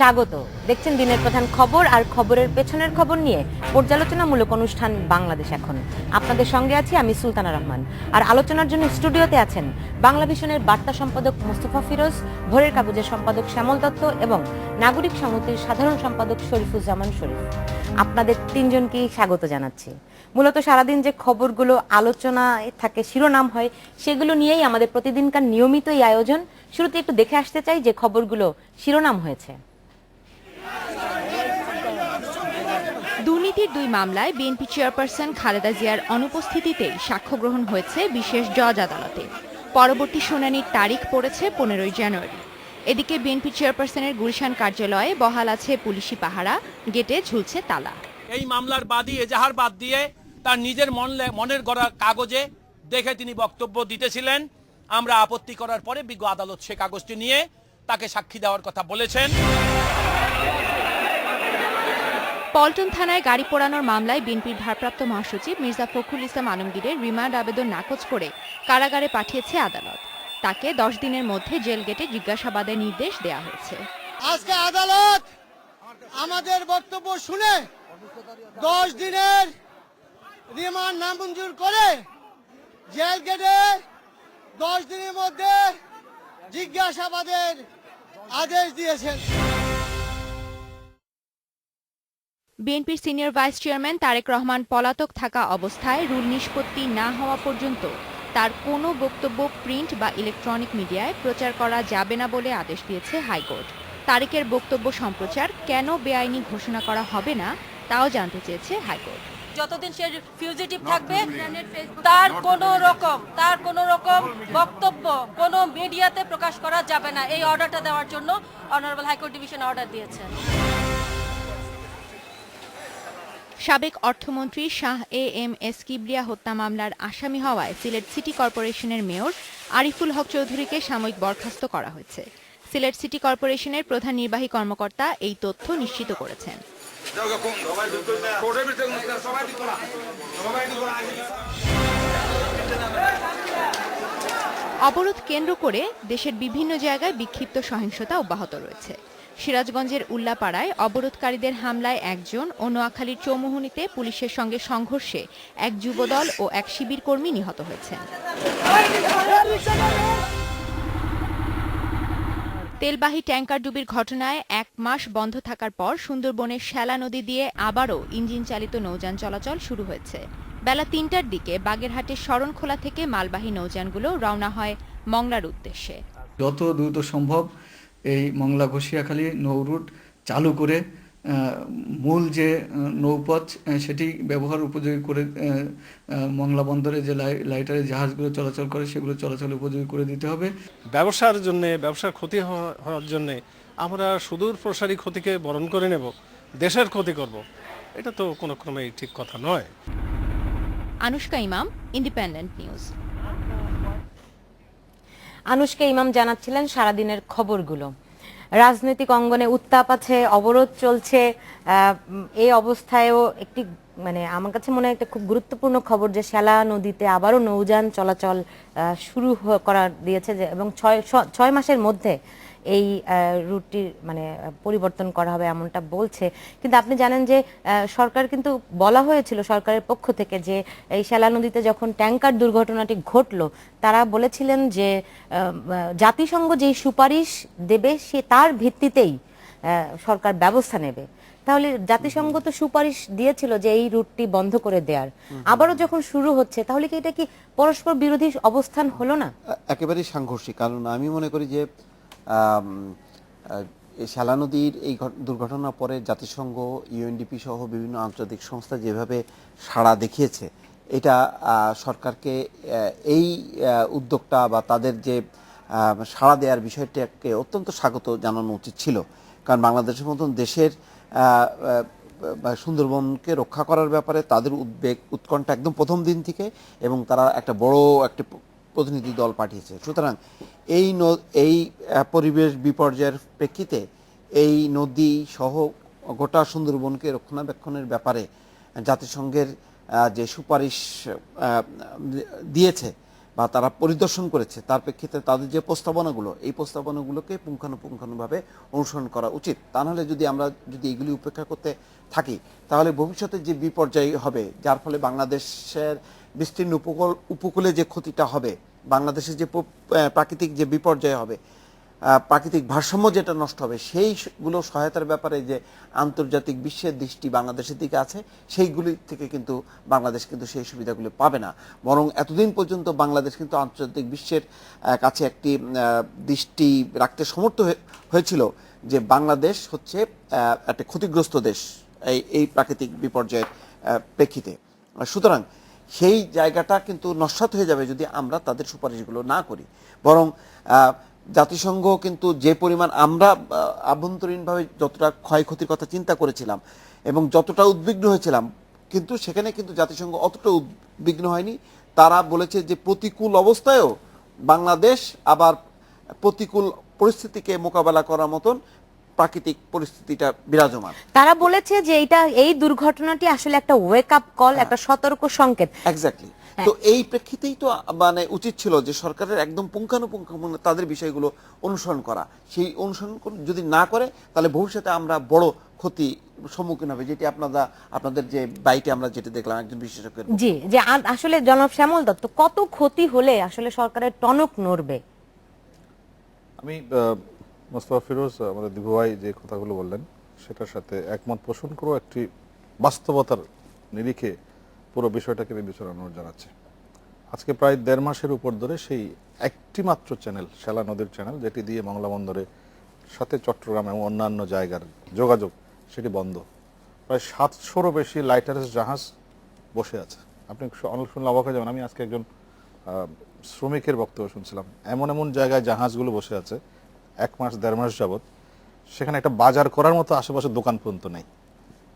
স্বাগত। দেখছেন দিনের প্রধান খবর আর খবরের পেছনের খবর নিয়ে পর্যালোচনামূলক অনুষ্ঠান বাংলাদেশ এখন। আপনাদের সঙ্গে আছি আমি সুলতানা রহমান। আর আলোচনার জন্য স্টুডিওতে আছেন বাংলা ভিশনের বার্তা সম্পাদক মোস্তফা ফিরোজ, ভোরের কাগজের সম্পাদক শ্যামল দত্ত এবং নাগরিক সংহতির সাধারণ সম্পাদক শরীফুজ্জামান শরীফ। আপনাদের তিনজনকেই স্বাগত জানাচ্ছি। মূলত সারাদিন যে খবরগুলো আলোচনায় থাকে, শিরোনাম হয়, সেগুলো নিয়েই আমাদের প্রতিদিনকার নিয়মিত এই আয়োজন। শুরুতে একটু দেখে আসতে চাই যে খবরগুলো শিরোনাম হয়েছে। দুর্নীতির দুই মামলায় বিএনপি চেয়ারপারসন খালেদা জিয়ার অনুপস্থিতিতেই সাক্ষ্য গ্রহণ হয়েছে বিশেষ জজ আদালতে। পরবর্তী শুনানির তারিখ পড়েছে 15 জানুয়ারি। এদিকে বিএনপি চেয়ারপারসনের গুলশান কার্যালয়ে বহাল আছে পুলিশি পাহারা, গেটে ঝুলছে তালা। এই মামলার বাদী এজাহার বাদ দিয়ে তার নিজের মনের গড়া কাগজে দেখে তিনি বক্তব্য দিতেছিলেন। আমরা আপত্তি করার পরে বিজ্ঞ আদালত সে কাগজটি নিয়ে তাকে সাক্ষী দেওয়ার কথা বলেছেন। পল্টন থানায় গাড়ি পোড়ানোর মামলায় বিএনপির ভারপ্রাপ্ত মহাসচিব মির্জা ফখরুল ইসলাম আলমগীরের রিমান্ড আবেদন নাকচ করে কারাগারে পাঠিয়েছে আদালত। তাকে 10 দিনের মধ্যে জেল গেটে জিজ্ঞাসাবাদের নির্দেশ দেওয়া হয়েছে। আজকে আদালত আমাদের বক্তব্য শুনে 10 দিনের রিমান্ড নামঞ্জুর করে জেল গেটে 10 দিনের মধ্যে জিজ্ঞাসাবাদের আদেশ দিয়েছেন। বিএনপির senior vice chairman Tarique Rahman পলাতক থাকা অবস্থায় রুল নিষ্পত্তি না হওয়া পর্যন্ত তার কোনো বক্তব্য প্রিন্ট বা ইলেকট্রনিক মিডিয়ায় প্রচার করা যাবে না বলে আদেশ দিয়েছে হাইকোর্ট। তারেকের বক্তব্য সম্প্রচার কেন বেআইনি ঘোষণা করা হবে না তাও জানতে চেয়েছে হাইকোর্ট। যতদিন সে ফিউজিটিভ থাকবে তার কোনো রকম বক্তব্য কোনো মিডিয়াতে প্রকাশ করা যাবে না। এই অর্ডারটা দেওয়ার জন্য অনারেবল হাইকোর্ট ডিভিশন অর্ডার দিয়েছেন। সাবেক অর্থমন্ত্রী শাহ এএমএস কিবরিয়া হত্যা মামলার আসামি হওয়ায় সিলেট সিটি কর্পোরেশনের মেয়র আরিফুল হক চৌধুরীকে সাময়িক বরখাস্ত করা হয়েছে। সিলেট সিটি কর্পোরেশনের প্রধান নির্বাহী কর্মকর্তা এই তথ্য নিশ্চিত করেছেন। অবরোধ কেন্দ্র করে দেশের বিভিন্ন জায়গায় বিক্ষিপ্ত সহিংসতা অব্যাহত রয়েছে। সিরাজগঞ্জের উল্লাপাড়ায় অবরোধকারীদের হামলায় একজন ও নোয়াখালীর চৌমুহনীতে পুলিশের সঙ্গে সংঘর্ষে এক যুবদল ও এক শিবির কর্মী নিহত হয়েছেন। তেলবাহী ট্যাঙ্কার ডুবির ঘটনায় 1 মাস বন্ধ থাকার পর সুন্দরবনের শ্যালা নদী দিয়ে আবারও ইঞ্জিন চালিত নৌযান চলাচল শুরু হয়েছে। বেলা 3টার দিকে বাগেরহাটের শরণখোলা থেকে মালবাহী নৌযানগুলো রওনা হয় মংলার উদ্দেশ্যে। যত দ্রুত সম্ভব এই মংলা ঘষিয়াখালী নৌ রুট চালু করে মূল যে নৌপথ সেটি ব্যবহার উপযোগী করে মংলা বন্দরে যে লাইটারের জাহাজগুলো চলাচল করে সেগুলো চলাচল উপযোগী করে দিতে হবে। ব্যবসার ক্ষতি হওয়ার জন্যে আমরা সুদূর প্রসারী ক্ষতিকে বরণ করে নেব, দেশের ক্ষতি করব, এটা তো কোনো ক্রমেই ঠিক কথা নয়। আনুশকা ইমাম, ইন্ডিপেন্ডেন্ট নিউজ। আনুশকা ইমাম জানাচ্ছিলেন সারাদিনের খবরগুলো। রাজনৈতিক অঙ্গনে উত্তাপ আছে, অবরোধ চলছে। এই অবস্থায়ও একটি আমার কাছে মনে হয় একটা খুব গুরুত্বপূর্ণ খবর যে শ্যালা নদীতে আবারও নৌযান চলাচল শুরু করা দিয়েছে এবং 6 মাসের মধ্যে এই রুটটি পরিবর্তন করা হবে এমনটা বলছে। কিন্তু আপনি জানেন যে সরকার কিন্তু বলা হয়েছিল সরকারের পক্ষ থেকে যে এই শ্যালা নদীতে যখন ট্যাঙ্কার দুর্ঘটনাটি ঘটলো তারা বলেছিলেন যে জাতিসংঘ যেই সুপারিশ দেবে সে তার ভিত্তিতেই সরকার ব্যবস্থা নেবে। তাহলে জাতিসংঘ তো সুপারিশ দিয়েছিল যে এই রুটটি বন্ধ করে দেওয়ার, আবারও যখন শুরু হচ্ছে তাহলে কি এটা কি পরস্পর বিরোধী অবস্থান হলো না? একেবারেই সাংঘর্ষিক। কারণ আমি মনে করি যে শ্যালা নদীর এই দুর্ঘটনার পরে জাতিসংঘ, ইউএনডিপি সহ বিভিন্ন আন্তর্জাতিক সংস্থা যেভাবে সাড়া দেখিয়েছে, এটা সরকারকে এই উদ্যোগটা বা তাদের যে সাড়া দেওয়ার বিষয়টাকে অত্যন্ত স্বাগত জানানো উচিত ছিল। কারণ বাংলাদেশের মতন দেশের সুন্দরবনকে রক্ষা করার ব্যাপারে তাদের উদ্বেগ উৎকণ্ঠা একদম প্রথম দিন থেকে, এবং তারা একটা বড় একটা প্রতিনিধি দল পাঠিয়েছে। সুতরাং এই পরিবেশ বিপর্যয়ের প্রেক্ষিতে এই নদী সহ গোটা সুন্দরবনকে রক্ষণাবেক্ষণের ব্যাপারে জাতিসংঘের যে সুপারিশ দিয়েছে বা তারা পরিদর্শন করেছে, তার প্রেক্ষিতে তাদের যে প্রস্তাবনাগুলো, এই প্রস্তাবনাগুলোকে পুঙ্খানুপুঙ্খানুভাবে অনুসরণ করা উচিত। তা নাহলে যদি আমরা এগুলি উপেক্ষা করতে থাকি, তাহলে ভবিষ্যতে যে বিপর্যয় হবে, যার ফলে বাংলাদেশের বিস্তীর্ণ উপকূলে যে ক্ষতিটা হবে, বাংলাদেশের যে প্রাকৃতিক যে বিপর্যয় হবে, প্রাকৃতিক ভারসাম্য যেটা নষ্ট হবে, সেইগুলো সহায়তার ব্যাপারে যে আন্তর্জাতিক বিশ্বের দৃষ্টি বাংলাদেশের দিকে আছে, সেইগুলি থেকে কিন্তু বাংলাদেশ কিন্তু সেই সুবিধাগুলো পাবে না। বরং এতদিন পর্যন্ত বাংলাদেশ কিন্তু আন্তর্জাতিক বিশ্বের কাছে একটি দৃষ্টি রাখতে সমর্থ হয়েছিল যে বাংলাদেশ হচ্ছে একটা ক্ষতিগ্রস্ত দেশ এই প্রাকৃতিক বিপর্যয়ের প্রেক্ষিতে। সুতরাং সেই জায়গাটা কিন্তু নস্যাৎ হয়ে যাবে যদি আমরা তাদের সুপারিশগুলো না করি। বরং জাতিসংঘ কিন্তু যে পরিমাণ আমরা আভ্যন্তরীণভাবে যতটা ক্ষয়ক্ষতির কথা চিন্তা করেছিলাম এবং যতটা উদ্বিগ্ন হয়েছিলাম, কিন্তু সেখানে কিন্তু জাতিসংঘ অতটা উদ্বিগ্ন হয়নি। তারা বলেছে যে প্রতিকূল অবস্থায়ও বাংলাদেশ আবার প্রতিকূল পরিস্থিতিকে মোকাবেলা করার মতন প্রাকৃতিক পরিস্থিতিটা বিরাজমান। তারা বলেছে যে এই দুর্ঘটনাটি আসলে একটা ওয়েক আপ কল, একটা সতর্ক সংকেত। এক্স্যাক্টলি। তো এই প্রেক্ষিতেই তো মানে উচিত ছিল যে সরকারের একদম পুঙ্খানুপুঙ্খ তাদের বিষয়গুলো অনুসরণ করা। সেই অনুসরণ যদি না করে, তাহলে ভবিষ্যতে আমরা বড় ক্ষতি সম্মুখীন হবে, যেটি আপনাদের যে বাইটে আমরা যেটা দেখলাম একজন বিশেষজ্ঞের। জি, যে আসলে জনাব শ্যামল দত্ত, কত ক্ষতি হলে আসলে সরকারের টনক নড়বে? আমি মোস্তফা ফিরোজ, আমাদের দিবু ভাই যে কথাগুলো বললেন সেটার সাথে একমত পোষণ করে একটি বাস্তবতার নিরিখে পুরো বিষয়টাকে বিবেচনা জানাচ্ছে। আজকে প্রায় 1.5 মাসের উপর ধরে সেই একটি মাত্র চ্যানেল, শ্যালা নদীর চ্যানেল, যেটি দিয়ে মংলা বন্দরের সাথে চট্টগ্রাম এবং অন্যান্য জায়গার যোগাযোগ, সেটি বন্ধ। প্রায় 700-রও বেশি লাইটারেস জাহাজ বসে আছে। আপনি অনেক শুনলে অবাক হয়ে যাবেন। আমি আজকে একজন শ্রমিকের বক্তব্য শুনছিলাম, এমন এমন জায়গায় জাহাজগুলো বসে আছে 1 মাস 1.5 মাস যাবত, সেখানে একটা বাজার করার মতো আশেপাশে দোকান পর্যন্ত নেই।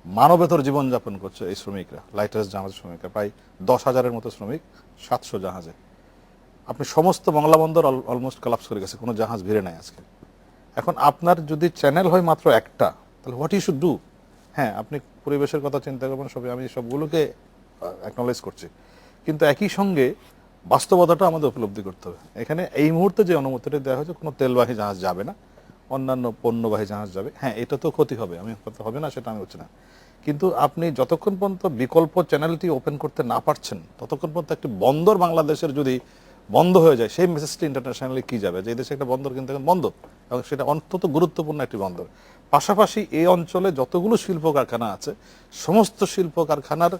মানবেতর জীবনযাপন করছে এই শ্রমিকরা, লাইটার্স জাহাজের শ্রমিকরা, প্রায় 10,000-এর মতো শ্রমিক 700 জাহাজে। আপনি সমস্ত বাংলা বন্দর অলমোস্ট কলাপস করে গেছে, কোনো জাহাজ ভিড়ে নাই আজকে। এখন আপনার যদি চ্যানেল হয় মাত্র একটা, তাহলে হোয়াট ইউ শুড ডু? হ্যাঁ, আপনি পরিবেশের কথা চিন্তা করবেন, আমি সবগুলোকে অ্যাকনলেজ করছি, কিন্তু একই সঙ্গে বাস্তবতাটা আমাদের উপলব্ধি করতে হবে। এখানে এই মুহূর্তে যে অনুমতিটা দেওয়া হয়েছে, কোনো তেলবাহী জাহাজ যাবে না, অন্যান্য পণ্যবাহী জাহাজ যাবে। হ্যাঁ, এটা তো ক্ষতি হবে, হবে না সেটা আমি হচ্ছে না, কিন্তু আপনি যতক্ষণ পর্যন্ত বিকল্প চ্যানেলটি ওপেন করতে না পারছেন, ততক্ষণ পর্যন্ত একটি বন্দর বাংলাদেশের যদি বন্ধ হয়ে যায়, সেই মেসেজটি ইন্টারন্যাশনালি কি যাবে যে এই দেশে একটা বন্দর কিন্তু এখন বন্ধ, এবং সেটা অন্তত গুরুত্বপূর্ণ একটি বন্দর। পাশাপাশি এই অঞ্চলে যতগুলো শিল্প কারখানা আছে, সমস্ত শিল্প কারখানার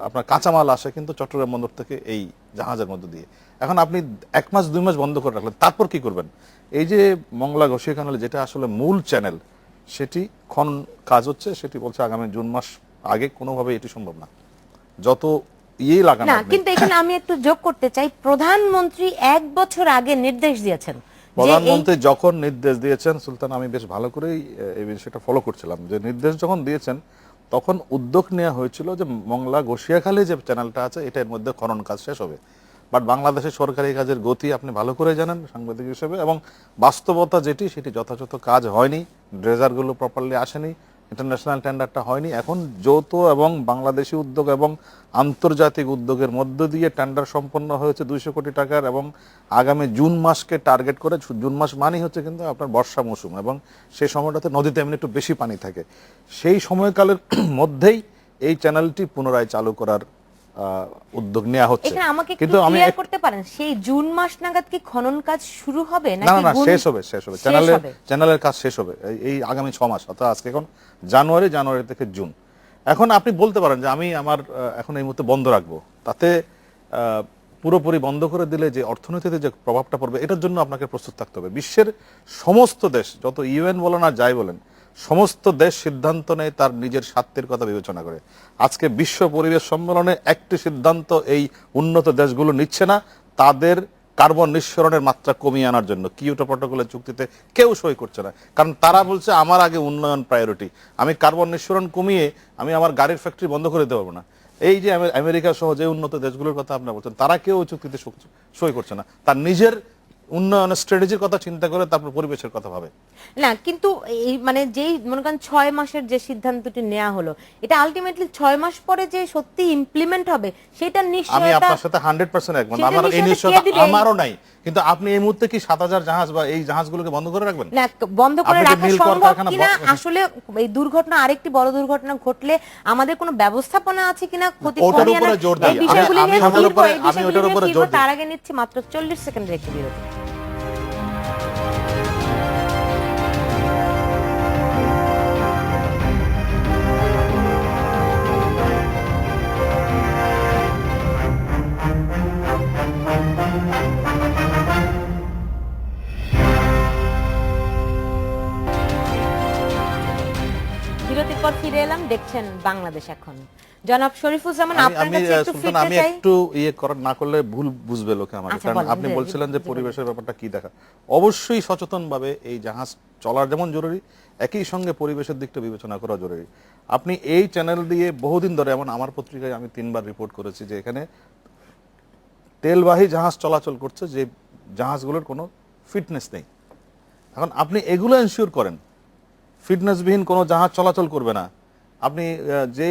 আপনার কাঁচামাল আসে কিন্তু চট্টগ্রাম বন্দর থেকে এই জাহাজের মধ্যে দিয়ে। এখন আপনি 1 মাস 2 মাস বন্ধ করে রাখলেন, তারপর কি করবেন? এই যে মংলা ঘোষিয়া কানাল, যেটা আসলে মূল চ্যানেল, সেটি খনন কাজ হচ্ছে, সেটি বলছে আগামী জুন মাস আগে কোনোভাবে এটি সম্ভব না, যত লাগানো না। কিন্তু এখানে আমি একটু যোগ করতে চাই, প্রধানমন্ত্রী 1 বছর আগে নির্দেশ দিয়েছেন। প্রধানমন্ত্রী যখন নির্দেশ দিয়েছেন, সুলতান, আমি বেশ ভালো করেই এই বিষয়টা ফলো করছিলাম, যে নির্দেশ যখন দিয়েছেন তখন উদ্যোগ নেওয়া হয়েছিল যে মংলা ঘোষিয়াখালী যে চ্যানেলটা আছে, এটার মধ্যে খনন কাজ শেষ হবে। বাট বাংলাদেশের সরকারি কাজের গতি আপনি ভালো করে জানেন সাংবাদিক হিসেবে, এবং বাস্তবতা যেটি, সেটি যথাযথ কাজ হয়নি, ড্রেজারগুলো প্রপারলি আসেনি, ইন্টারন্যাশনাল টেন্ডারটা হয়নি। এখন যৌথ এবং বাংলাদেশি উদ্যোগ এবং আন্তর্জাতিক উদ্যোগের মধ্য দিয়ে টেন্ডার সম্পন্ন হয়েছে 200 কোটি টাকার, এবং আগামী জুন মাসকে টার্গেট করে। জুন মাস মানেই হচ্ছে কিন্তু আপনার বর্ষা মৌসুম, এবং সেই সময়টাতে নদীতে এমনি একটু বেশি পানি থাকে। সেই সময়কালের মধ্যেই এই চ্যানেলটি পুনরায় চালু করার উদ্যোগ নেওয়া হচ্ছে। এখানে আমাকে কিন্তু আমি ক্লিয়ার করতে পারেন, সেই জুন মাস নাগাদ কি খনন কাজ শুরু হবে নাকি? না, শেষ হবে। চ্যানেলের কাজ শেষ হবে এই আগামী 6 মাস, অর্থাৎ আজকে এখন জানুয়ারি থেকে জুন। এখন আপনি বলতে পারেন যে আমি আমার এখন এই মুহূর্তে বন্ধ রাখবো, তাতে পুরোপুরি বন্ধ করে দিলে যে অর্থনীতিতে যে প্রভাবটা পড়বে, এটার জন্য আপনাকে প্রস্তুত থাকতে হবে। বিশ্বের সমস্ত দেশ, যত ইউএন বলেন আর যাই বলেন, সমস্ত দেশ সিদ্ধান্ত নেয় তার নিজের স্বার্থের কথা বিবেচনা করে। আজকে বিশ্ব পরিবেশ সম্মেলনে একটি সিদ্ধান্ত এই উন্নত দেশগুলো নিচ্ছে না, তাদের কার্বন নিঃসরণের মাত্রা কমিয়ে আনার জন্য। কিয়োটো প্রটোকলের চুক্তিতে কেউ সই করছে না, কারণ তারা বলছে আমার আগে উন্নয়ন প্রায়োরিটি, আমি কার্বন নিঃসরণ কমিয়ে আমি আমার গাড়ির ফ্যাক্টরি বন্ধ করে দিতে পারবো না। এই যে আমেরিকা সহ যে উন্নত দেশগুলোর কথা আপনারা বলছেন, তারা কেউ চুক্তিতে সই করছে না, তার নিজের উন্নয়নের স্ট্র্যাটেজির কথা চিন্তা করে তারপর পরিবেশের কথা ভাবে। না কিন্তু এই মানে যেই মনে করেন 6 মাসের যে সিদ্ধান্তটি নেওয়া হলো, এটা আলটিমেটলি 6 মাস পরে যে সত্যি ইমপ্লিমেন্ট হবে সেটা আমি নিশ্চয়তা আপনার সাথে 100% একমত, সেটা আমার এই নিশ্চয়তা নিশ্চয়তা কে দিবে? আমারও নাই, কিন্তু আপনি এই মুহূর্তে কি 7000 জাহাজ বা এই জাহাজগুলোকে বন্ধ করে রাখবেন? না, বন্ধ করে আপনি কি রাখা মিল সম্ভব কলকারখানা কিনা, আসলে এই দুর্ঘটনা আরেকটি বড় দুর্ঘটনা ঘটলে আমাদের কোনো ব্যবস্থাপনা আছে কিনা ক্ষতি ওটার কমিয়ে উপরে আনার? জোর এই দিই। বিষয়গুলি আমি নিয়ে ওটার ফিরবো, উপরে- এই আমি বিষয়গুলি ওটার নিয়ে উপরে ফিরবো। জোর দিই। তার আগে নিচ্ছি মাত্র 40 সেকেন্ডের একটি বিরতি। বিরতির পর ফিরে এলাম, দেখছেন বাংলাদেশ এখন। জনাব শরীফুজ্জামান, আপনার আমি কাছে একটু সুলতান, ফিরতে আমি চাই। একটু না করলে ভুল বুঝবে লোকে আমাকে, আচ্ছা, কারণ বলেন, আপনি জি, বলছিলেন জি, যে জি, পরিবেশের ব্যাপারটা কি দেখা, অবশ্যই সচেতনভাবে এই জাহাজ চলার যেমন জরুরি, একই সঙ্গে পরিবেশের দিকটা বিবেচনা করা জরুরি। আপনি এই চ্যানেল দিয়ে বহুদিন ধরে, এমন আমার পত্রিকায় আমি 3বার রিপোর্ট করেছি যে এখানে তেলবাহী জাহাজ চলাচল করছে, যে জাহাজগুলোর কোনো ফিটনেস নেই। এখন আপনি এগুলো এনশিওর করেন, ফিটনেসবিহীন কোনো জাহাজ চলাচল করবে না। আপনি যে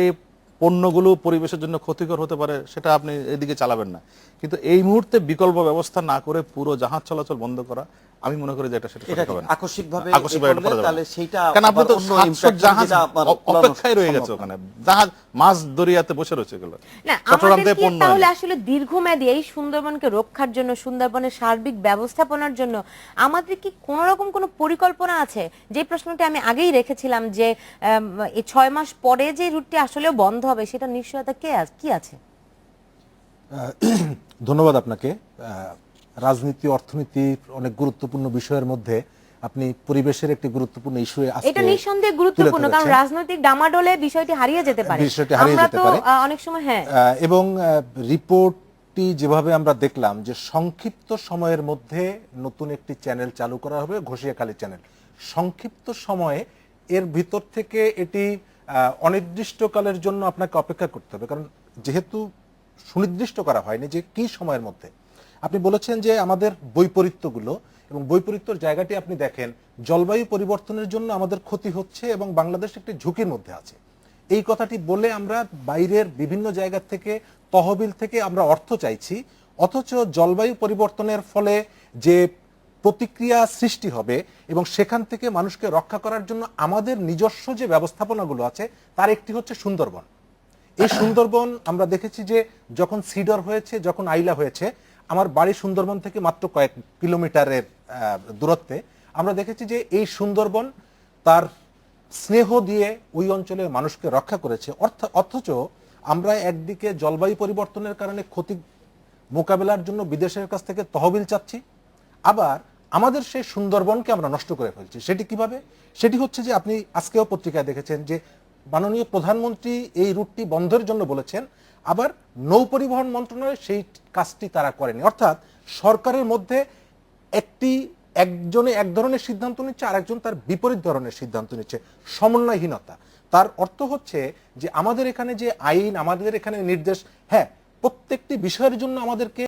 পণ্যগুলো পরিবেশের জন্য ক্ষতিকর হতে পারে সেটা আপনি এদিকে চালাবেন না, কিন্তু এই মুহূর্তে বিকল্প ব্যবস্থা না করে পুরো জাহাজ চলাচল বন্ধ করা, আমি মনে করি যে এটা সেটা এটা সঠিক হবে না। আকস্মিকভাবে আকস্মিকভাবে এটা করা যাবে না। তাহলে সেইটা কারণ আপনি তো আবার অন্য 700 impact জাহাজ যেটা আপনার অপেক্ষায় রয়ে গেছে সম্ভব ওখানে, জাহাজ মাছ দরিয়াতে বসে রয়েছে এগুলো। না, চট্টগ্রাম আমাদের থেকে কি পণ্য তাহলে এনে। আসলে দীর্ঘমেয়াদী এই সুন্দরবনকে রক্ষার জন্য, সুন্দরবনের সার্বিক ব্যবস্থাপনার জন্য আমাদের কি কোনো রকম কোনো পরিকল্পনা আছে? যে প্রশ্নটি আমি আগেই রেখেছিলাম যে এই 6 মাস পরে যে রুটটি আসলে বন্ধ হবে সেটা নিশ্চয়তা কি আছে? ধন্যবাদ আপনাকে। রাজনীতি, অর্থনীতি অনেক গুরুত্বপূর্ণ বিষয়ের মধ্যে আপনি পরিবেশের একটি গুরুত্বপূর্ণ ইস্যু এটা নিঃসন্দেহে গুরুত্বপূর্ণ, কারণ রাজনৈতিক ডামাডোলে বিষয়টি হারিয়ে যেতে পারে। বিষয়টি হারিয়ে আমরা যেতে তো পারে। অনেক সময় এবং রিপোর্টটি যেভাবে আমরা দেখলাম যে সংক্ষিপ্ত সময়ের মধ্যে নতুন একটি চ্যানেল চালু করা হবে, ঘষিয়াখালী চ্যানেল। সংক্ষিপ্ত সময়ে এর ভিতর থেকে এটি অনির্দিষ্টকালের জন্য আপনাকে অপেক্ষা করতে হবে, কারণ যেহেতু সুনির্দিষ্ট করা হয়নি যে কি সময়ের মধ্যে। আপনি বলেছেন যে আমাদের বৈপরীত্যগুলো, এবং বৈপরীত্যর জায়গাটি আপনি দেখেন, জলবায়ু পরিবর্তনের জন্য আমাদের ক্ষতি হচ্ছে এবং বাংলাদেশ একটি ঝুঁকির মধ্যে আছে। এই কথাটি বলে আমরা বাইরের বিভিন্ন জায়গা থেকে, তহবিল থেকে আমরা অর্থ চাইছি, অথচ জলবায়ু পরিবর্তনের ফলে যে প্রতিক্রিয়া সৃষ্টি হবে এবং সেখান থেকে মানুষকে রক্ষা করার জন্য আমাদের নিজস্ব যে ব্যবস্থাপনাগুলো আছে তার একটি হচ্ছে সুন্দরবন। এই সুন্দরবন আমরা দেখেছি যে যখন সিডর হয়েছে, যখন আইলা হয়েছে, আমার বাড়ি সুন্দরবন থেকে মাত্র কয়েক কিলোমিটারের দূরত্বে, আমরা দেখেছি যে এই সুন্দরবন তার স্নেহ দিয়ে ওই অঞ্চলের মানুষকে রক্ষা করেছে। অথচ আমরা একদিকে জলবায়ু পরিবর্তনের কারণে ক্ষতি মোকাবেলার জন্য বিদেশের কাছ থেকে তহবিল চাচ্ছি, আবার আমাদের সেই সুন্দরবনকে আমরা নষ্ট করে ফেলছি। সেটি কিভাবে? সেটি হচ্ছে যে আপনি আজকেও পত্রিকায় দেখেছেন যে মাননীয় প্রধানমন্ত্রী এই রুটটি বন্ধের জন্য বলেছেন, আবার নৌ পরিবহন মন্ত্রণালয় সেই কাজটি তারা করেনি। অর্থাৎ সরকারের মধ্যে একজনে এক ধরনের সিদ্ধান্ত নিচ্ছে, আরেকজন তার বিপরীত ধরনের সিদ্ধান্ত নিচ্ছে, সমন্বয়হীনতা। তার অর্থ হচ্ছে যে আমাদের এখানে যে আইন, আমাদের এখানে নির্দেশ, হ্যাঁ প্রত্যেকটি বিষয়ের জন্য আমাদেরকে